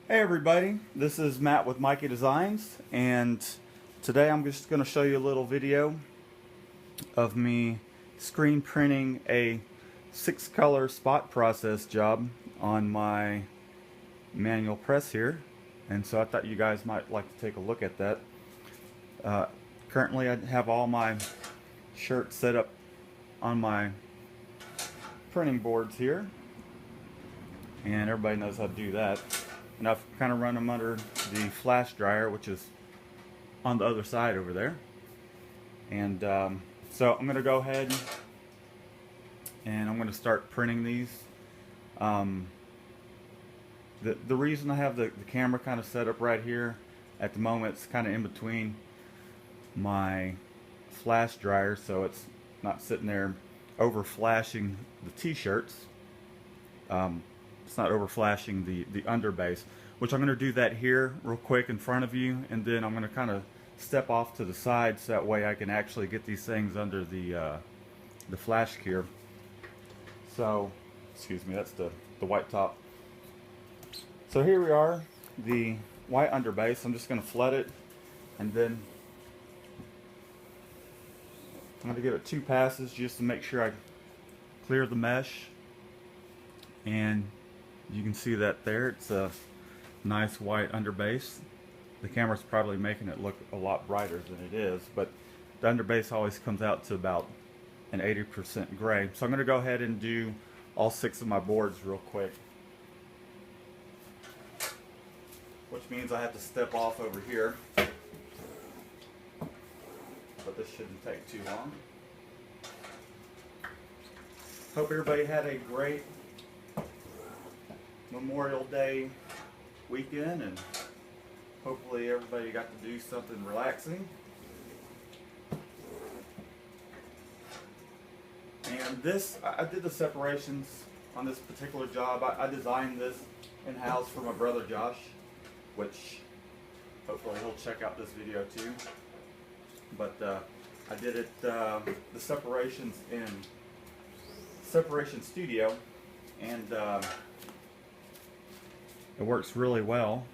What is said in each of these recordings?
Hey everybody, this is Matt with Mikey Designs, and today I'm just going to show you a little video of me screen printing a 6-color spot process job on my manual press here. And so I thought you guys might like to take a look at that. Currently I have all my shirts set up on my printing boards here, and everybody knows how to do that. And I've kind of run them under the flash dryer, which is on the other side over there. And so I'm going to go ahead and I'm going to start printing these. The reason I have the camera kind of set up right here at the moment, it's kind of in between my flash dryer, so it's not sitting there over flashing the t-shirts. It's not over flashing the underbase, which I'm going to do that here real quick in front of you, and then I'm going to kind of step off to the side so that way I can actually get these things under the flash cure. So, excuse me, that's the white top. So here we are, the white underbase. I'm just going to flood it, and then I'm going to give it 2 passes just to make sure I clear the mesh. And you can see that there, it's a nice white underbase. The camera's probably making it look a lot brighter than it is, but the underbase always comes out to about an 80% gray. So I'm going to go ahead and do all 6 of my boards real quick, which means I have to step off over here, but this shouldn't take too long. Hope everybody had a great Memorial Day weekend, and hopefully everybody got to do something relaxing. And this, I did the separations on this particular job. I designed this in-house for my brother Josh, which hopefully he'll check out this video too. But I did it, the separations in Separation Studio, and it works really well.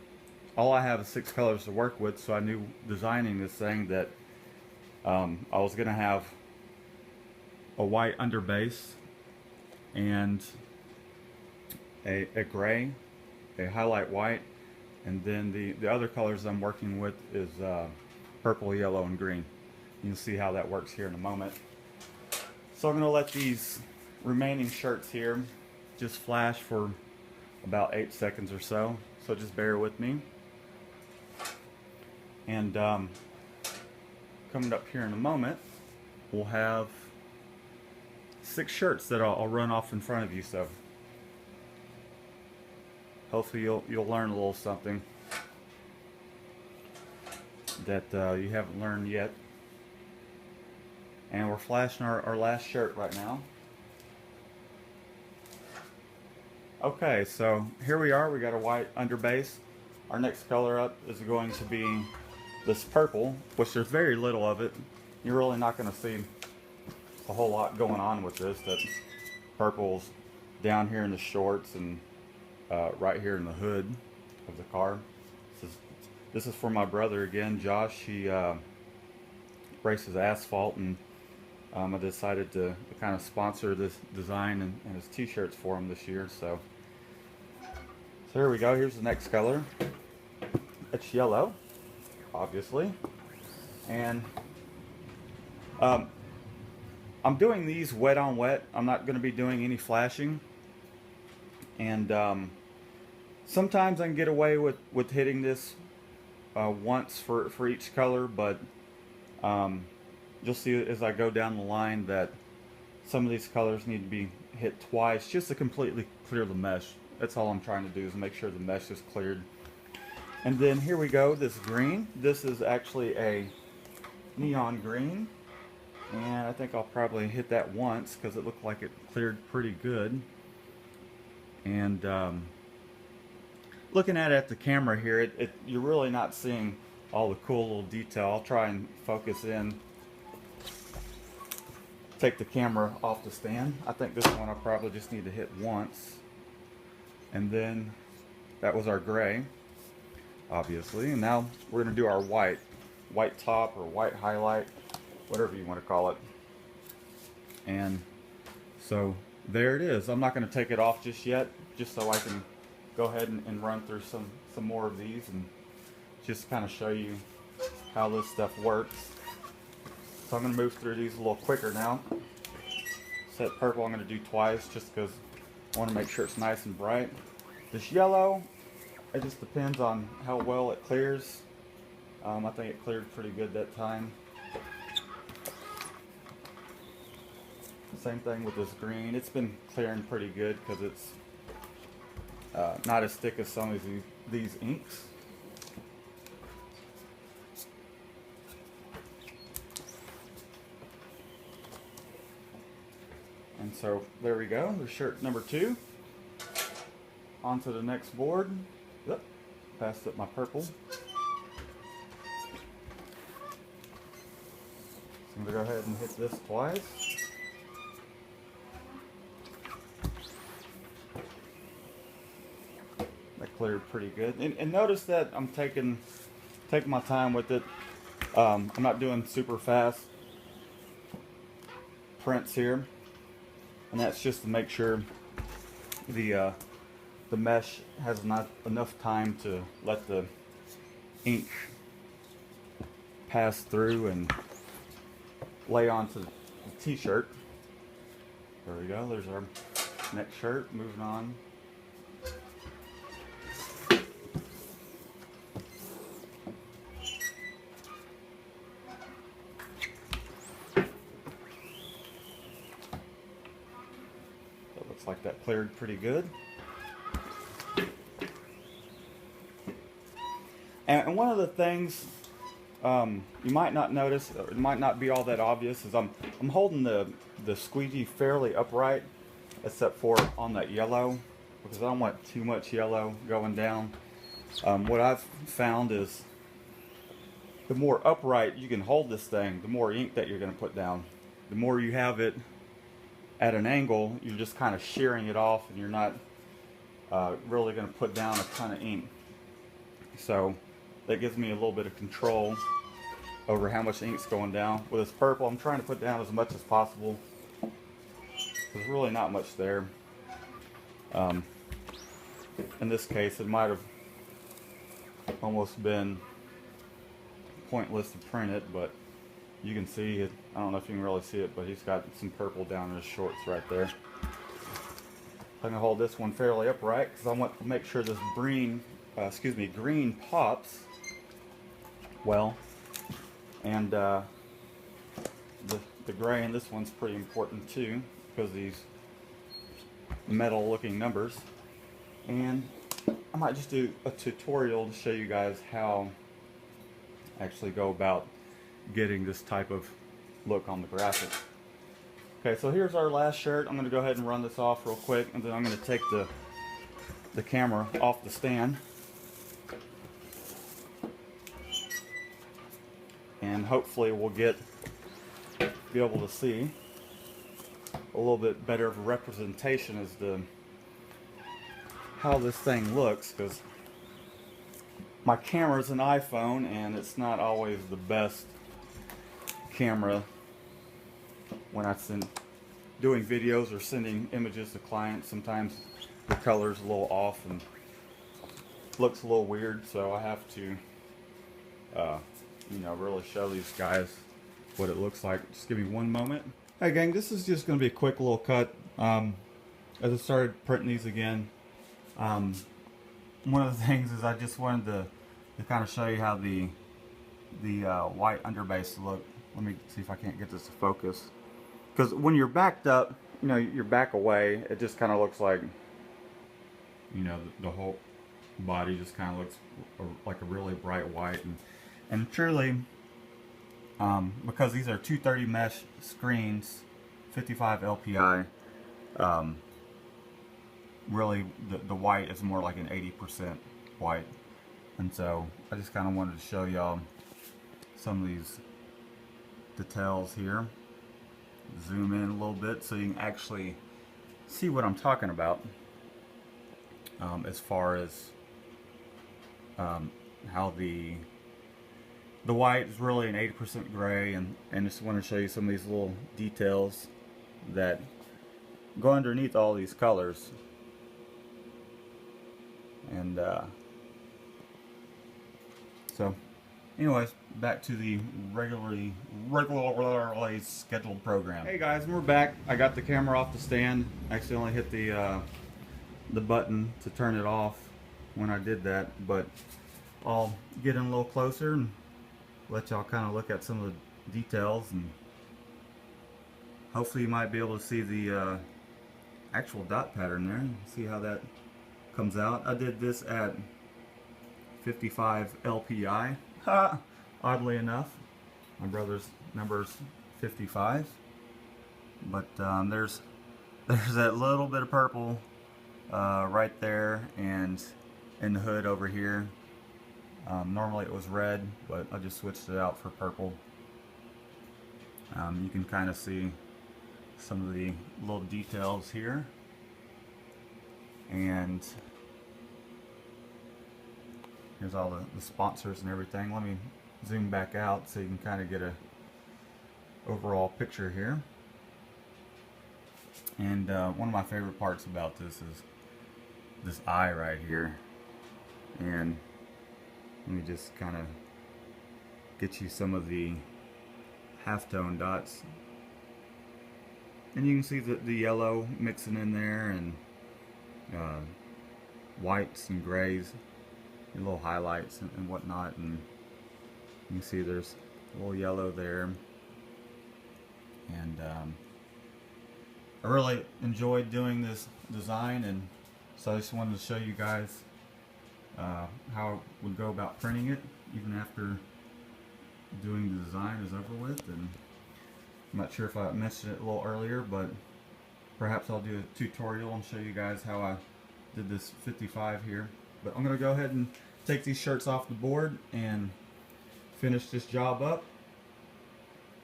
All I have is 6 colors to work with, so I knew designing this thing that I was going to have a white underbase and a gray, a highlight white, and then the other colors I'm working with is purple, yellow, and green. You'll see how that works here in a moment. So I'm going to let these remaining shirts here just flash for about 8 seconds or so, so just bear with me. And coming up here in a moment, we'll have 6 shirts that I'll run off in front of you, so hopefully you'll learn a little something that you haven't learned yet. And we're flashing our last shirt right now. Okay, so here we are. We got a white underbase. Our next color up is going to be this purple, which there's very little of it. You're really not going to see a whole lot going on with this. That purple's down here in the shorts and right here in the hood of the car. This is for my brother again, Josh. He races asphalt, and I decided to kind of sponsor this design and his t-shirts for him this year. So here we go. Here's the next color. It's yellow, obviously. And I'm doing these wet on wet. I'm not going to be doing any flashing. And sometimes I can get away with hitting this once for each color, but you'll see as I go down the line that some of these colors need to be hit twice just to completely clear the mesh. That's all I'm trying to do, is make sure the mesh is cleared. And then here we go, this green. This is actually a neon green, and I think I'll probably hit that once because it looked like it cleared pretty good. And looking at the camera here, you're really not seeing all the cool little detail. I'll try and focus in. Take the camera off the stand. I think this one I probably just need to hit once. And then that was our gray. obviously. And now we're going to do our white top or white highlight, whatever you want to call it. And so there it is. I'm not going to take it off just yet, just so I can go ahead and run through some more of these and just kind of show you how this stuff works. So I'm going to move through these a little quicker now. Set purple I'm going to do twice just because I want to make sure it's nice and bright. This yellow, it just depends on how well it clears. I think it cleared pretty good that time. Same thing with this green. It's been clearing pretty good because it's not as thick as some of these inks. And so there we go. There's shirt number 2. On to the next board. Yep. Passed up my purple. So I'm going to go ahead and hit this twice. That cleared pretty good. And notice that I'm taking my time with it. I'm not doing super fast prints here. And that's just to make sure the mesh has not enough time to let the ink pass through and lay onto the t-shirt. There we go. There's our next shirt. Moving on. Like that cleared pretty good. And one of the things you might not notice, or it might not be all that obvious, is I'm holding the squeegee fairly upright, except for on that yellow, because I don't want too much yellow going down. What I've found is the more upright you can hold this thing, the more ink that you're going to put down. The more you have it at an angle, you're just kind of shearing it off, and you're not really going to put down a ton of ink. So that gives me a little bit of control over how much ink's going down. With this purple, I'm trying to put down as much as possible. There's really not much there. In this case, it might have almost been pointless to print it, but you can see it. I don't know if you can really see it, but he's got some purple down in his shorts right there. I'm gonna hold this one fairly upright because I want to make sure this green pops well, and the gray in this one's pretty important too because these metal-looking numbers. And I might just do a tutorial to show you guys how I actually go about getting this type of look on the graphic. Okay, so here's our last shirt. I'm going to go ahead and run this off real quick, and then I'm going to take the camera off the stand, and hopefully we'll be able to see a little bit better of a representation as to how this thing looks, because my camera's an iPhone and it's not always the best camera when I'm doing videos or sending images to clients. Sometimes the color's a little off and looks a little weird, so I have to really show these guys what it looks like. Just give me one moment. Hey gang, this is just going to be a quick little cut. As I started printing these again, one of the things is I just wanted to kind of show you how the white underbase look. Let me see if I can't get this to focus. Because when you're backed up, you're back away, it just kind of looks like, the whole body just kind of looks like a really bright white. And truly, because these are 230 mesh screens, 55 LPI, really the white is more like an 80% white. And so I just kind of wanted to show y'all some of these details here. Zoom in a little bit so you can actually see what I'm talking about, as far as how the white is really an 80% gray, and just want to show you some of these little details that go underneath all these colors. And so anyways, back to the regularly scheduled program. Hey guys, and we're back. I got the camera off the stand. I accidentally hit the button to turn it off when I did that, but I'll get in a little closer and let y'all kind of look at some of the details, and hopefully you might be able to see the actual dot pattern there and see how that comes out. I did this at 55 LPI. Oddly enough, my brother's number's 55, but there's that little bit of purple right there, and in the hood over here. Normally it was red, but I just switched it out for purple. You can kind of see some of the little details here, and here's all the sponsors and everything. Let me zoom back out so you can kind of get a overall picture here. And one of my favorite parts about this is this eye right here. And let me just kind of get you some of the halftone dots, and you can see the yellow mixing in there, and whites and grays, and little highlights and whatnot, and you can see there's a little yellow there. And I really enjoyed doing this design, and so I just wanted to show you guys how I would go about printing it even after doing the design is over with. And I'm not sure if I mentioned it a little earlier, but perhaps I'll do a tutorial and show you guys how I did this 55 here. But I'm going to go ahead and take these shirts off the board and finish this job up.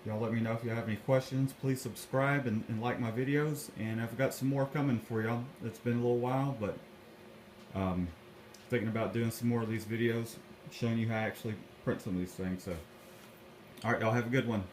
Y'all let me know if you have any questions. Please subscribe and like my videos, and I've got some more coming for y'all. It's been a little while, but thinking about doing some more of these videos showing you how I actually print some of these things. So alright, y'all have a good one.